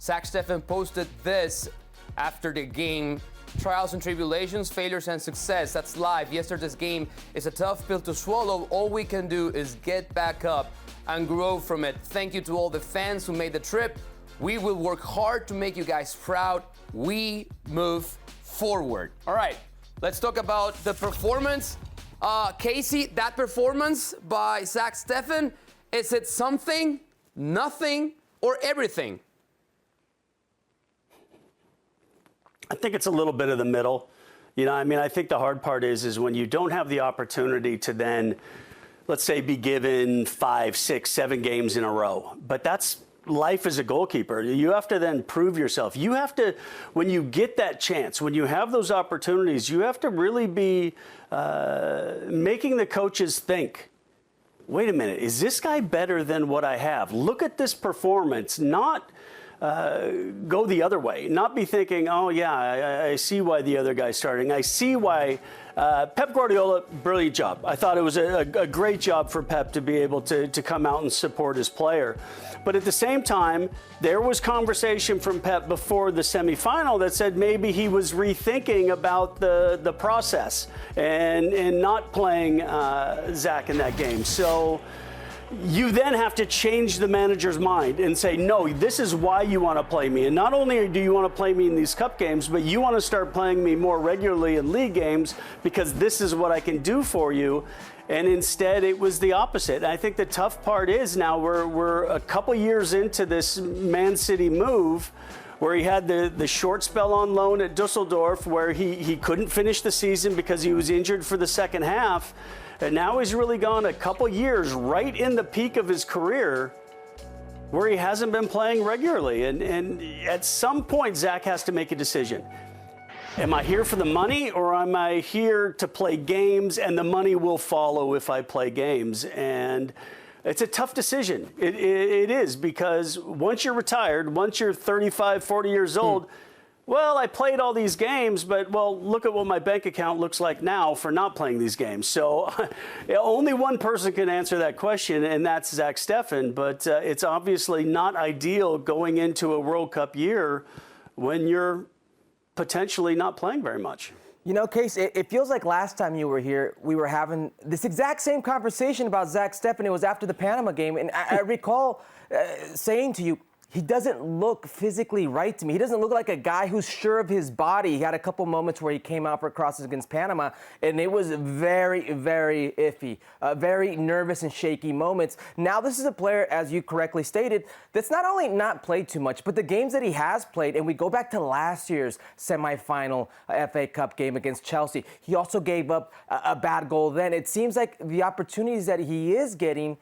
Zack Steffen posted this after the game. Trials and tribulations, failures and success. That's life. Yesterday's game is a tough pill to swallow. All we can do is get back up and grow from it. Thank you to all the fans who made the trip. We will work hard to make you guys proud. We move forward. All right, let's talk about the performance. Kasey, that performance by Zack Steffen, is it something, nothing, or everything? I think it's a little bit of the middle. You know, I mean, I think the hard part is when you don't have the opportunity to then, let's say, be given 5, 6, 7 games in a row. But that's life as a goalkeeper. You have to then prove yourself. You have to, when you get that chance, when you have those opportunities, you have to really be making the coaches think, wait a minute, is this guy better than what I have? Look at this performance, not go the other way, not be thinking, oh, yeah, I see why the other guy's starting. I see why Pep Guardiola, brilliant job. I thought it was a great job for Pep to be able to come out and support his player. But at the same time, there was conversation from Pep before the semifinal that said maybe he was rethinking about the process and not playing Zack in that game. So you then have to change the manager's mind and say, no, this is why you want to play me. And not only do you want to play me in these cup games, but you want to start playing me more regularly in league games because this is what I can do for you. And instead, it was the opposite. And I think the tough part is now we're a couple years into this Man City move where he had the short spell on loan at Dusseldorf where he couldn't finish the season because he was injured for the second half. And now he's really gone a couple years right in the peak of his career where he hasn't been playing regularly. And at some point, Zack has to make a decision. Am I here for the money or am I here to play games and the money will follow if I play games? And it's a tough decision. It is because once you're retired, once you're 35, 40 years old, well, I played all these games, but, well, look at what my bank account looks like now for not playing these games. So only one person can answer that question, and that's Zack Steffen. But it's obviously not ideal going into a World Cup year when you're potentially not playing very much. You know, Case, it feels like last time you were here, we were having this exact same conversation about Zack Steffen. It was after the Panama game, and I recall saying to you, he doesn't look physically right to me. He doesn't look like a guy who's sure of his body. He had a couple moments where he came out for crosses against Panama, and it was very, very iffy, very nervous and shaky moments. Now, this is a player, as you correctly stated, that's not only not played too much, but the games that he has played, and we go back to last year's semifinal FA Cup game against Chelsea, he also gave up a bad goal then. It seems like the opportunities that he is getting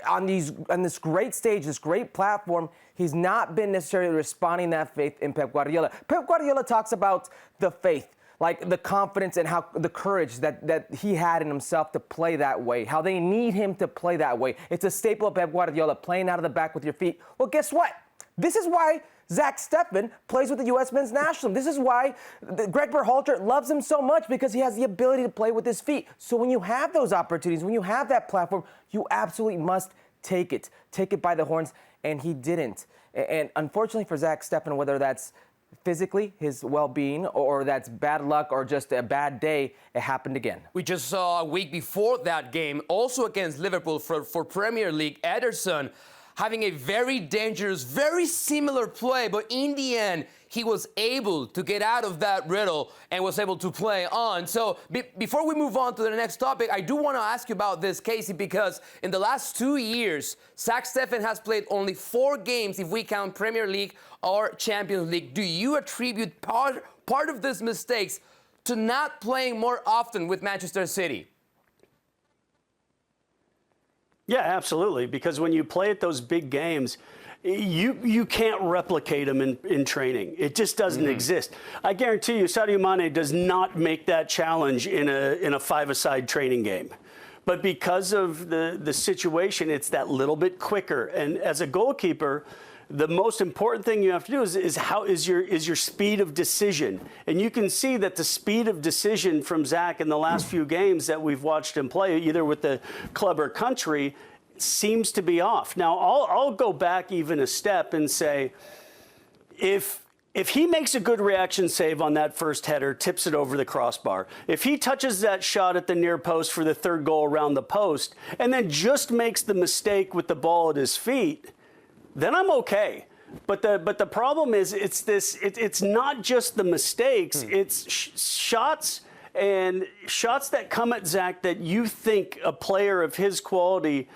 on this great stage, this great platform, he's not been necessarily responding that faith in Pep Guardiola. Pep Guardiola talks about the faith, like the confidence and how the courage that he had in himself to play that way, how they need him to play that way. It's a staple of Pep Guardiola, playing out of the back with your feet. Well, guess what? This is why Zack Steffen plays with the U.S. men's national team. This is why Greg Berhalter loves him so much, because he has the ability to play with his feet. So when you have those opportunities, when you have that platform, you absolutely must take it. Take it by the horns, and he didn't. And unfortunately for Zack Steffen, whether that's physically, his well-being, or that's bad luck or just a bad day, it happened again. We just saw a week before that game, also against Liverpool for Premier League, Ederson having a very dangerous, very similar play, but in the end, he was able to get out of that riddle and was able to play on. So before we move on to the next topic, I do want to ask you about this, Kasey, because in the last 2 years, Zack Steffen has played only 4 games if we count Premier League or Champions League. Do you attribute part of these mistakes to not playing more often with Manchester City? Yeah, absolutely. Because when you play at those big games, you can't replicate them in training. It just doesn't exist. I guarantee you, Sadio Mane does not make that challenge in a five-a-side training game. But because of the situation, it's that little bit quicker. And as a goalkeeper, the most important thing you have to do is your speed of decision. And you can see that the speed of decision from Zack in the last few games that we've watched him play, either with the club or country, seems to be off. Now, I'll go back even a step and say, if he makes a good reaction save on that first header, tips it over the crossbar, if he touches that shot at the near post for the third goal around the post, and then just makes the mistake with the ball at his feet, then I'm okay. But the problem is it's not just the mistakes, it's shots that come at Zack that you think a player of his quality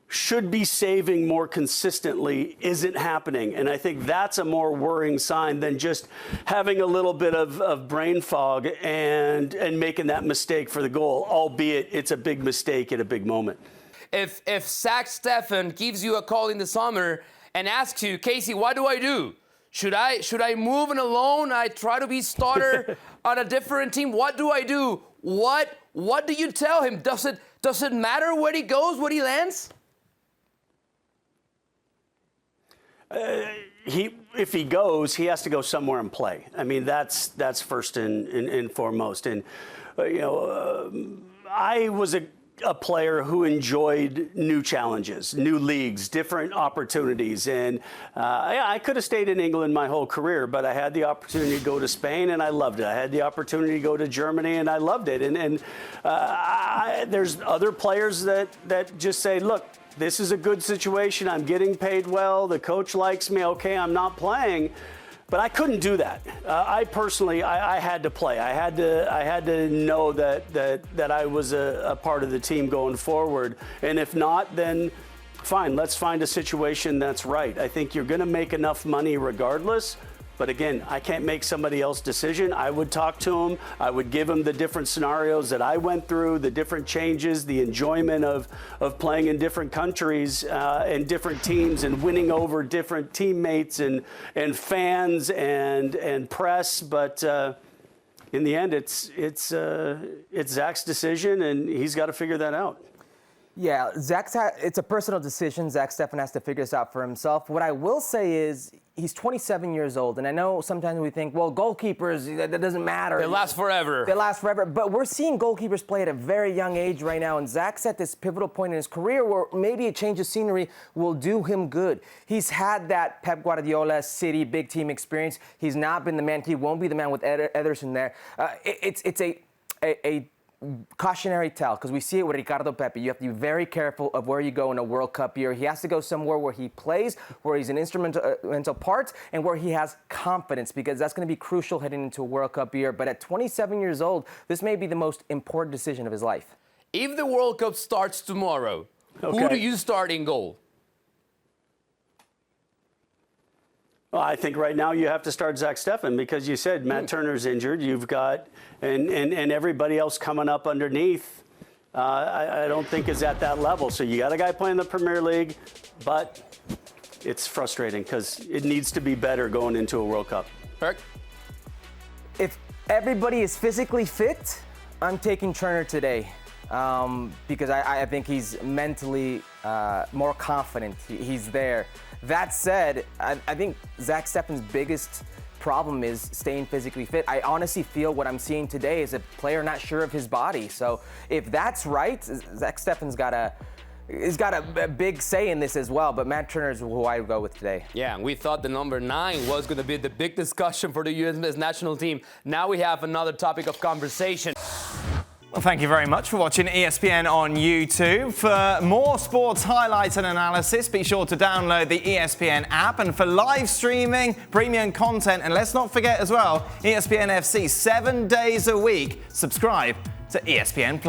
should be saving more consistently isn't happening. And I think that's a more worrying sign than just having a little bit of brain fog and making that mistake for the goal, albeit it's a big mistake at a big moment. If Zack Steffen gives you a call in the summer and asks you, Kasey, what do I do? Should I move on a loan? I try to be starter on a different team. What do I do? What do you tell him? Does it matter where he goes, where he lands? If he goes, he has to go somewhere and play. I mean, that's first and foremost. And I was a player who enjoyed new challenges, new leagues, different opportunities. And I could have stayed in England my whole career, but I had the opportunity to go to Spain, and I loved it. I had the opportunity to go to Germany, and I loved it. And there's other players that just say, look, this is a good situation. I'm getting paid well. The coach likes me. Okay, I'm not playing. But I couldn't do that. I personally had to play. I had to know that I was a part of the team going forward. And if not, then fine, let's find a situation that's right. I think you're going to make enough money regardless. But again, I can't make somebody else's decision. I would talk to him. I would give him the different scenarios that I went through, the different changes, the enjoyment of playing in different countries and different teams and winning over different teammates and fans and press. But in the end, it's Zack's decision, and he's got to figure that out. Yeah, it's a personal decision. Zack Steffen has to figure this out for himself. What I will say is he's 27 years old, and I know sometimes we think, well, goalkeepers, that doesn't matter. They last forever. They last forever, but we're seeing goalkeepers play at a very young age right now, and Zack's at this pivotal point in his career where maybe a change of scenery will do him good. He's had that Pep Guardiola City big team experience. He's not been the man. He won't be the man with Ederson there. It's a cautionary tale, because we see it with Ricardo Pepi. You have to be very careful of where you go in a World Cup year. He has to go somewhere where he plays, where he's an instrumental part, and where he has confidence, because that's going to be crucial heading into a World Cup year. But at 27 years old, this may be the most important decision of his life. If the World Cup starts tomorrow, who do you start in goal? Well, I think right now you have to start Zack Steffen, because you said Matt Turner's injured. You've got and everybody else coming up underneath. I don't think is at that level. So you got a guy playing the Premier League, but it's frustrating because it needs to be better going into a World Cup. Eric? If everybody is physically fit, I'm taking Turner today. Because I think he's mentally more confident. He's there. That said, I think Zack Steffen's biggest problem is staying physically fit. I honestly feel what I'm seeing today is a player not sure of his body. So if that's right, Zack Steffen's got a big say in this as well. But Matt Turner is who I would go with today. Yeah, and we thought the number 9 was going to be the big discussion for the U.S. national team. Now we have another topic of conversation. Well, thank you very much for watching ESPN on YouTube. For more sports highlights and analysis, be sure to download the ESPN app. And for live streaming, premium content, and let's not forget as well, ESPN FC 7 days a week. Subscribe to ESPN+.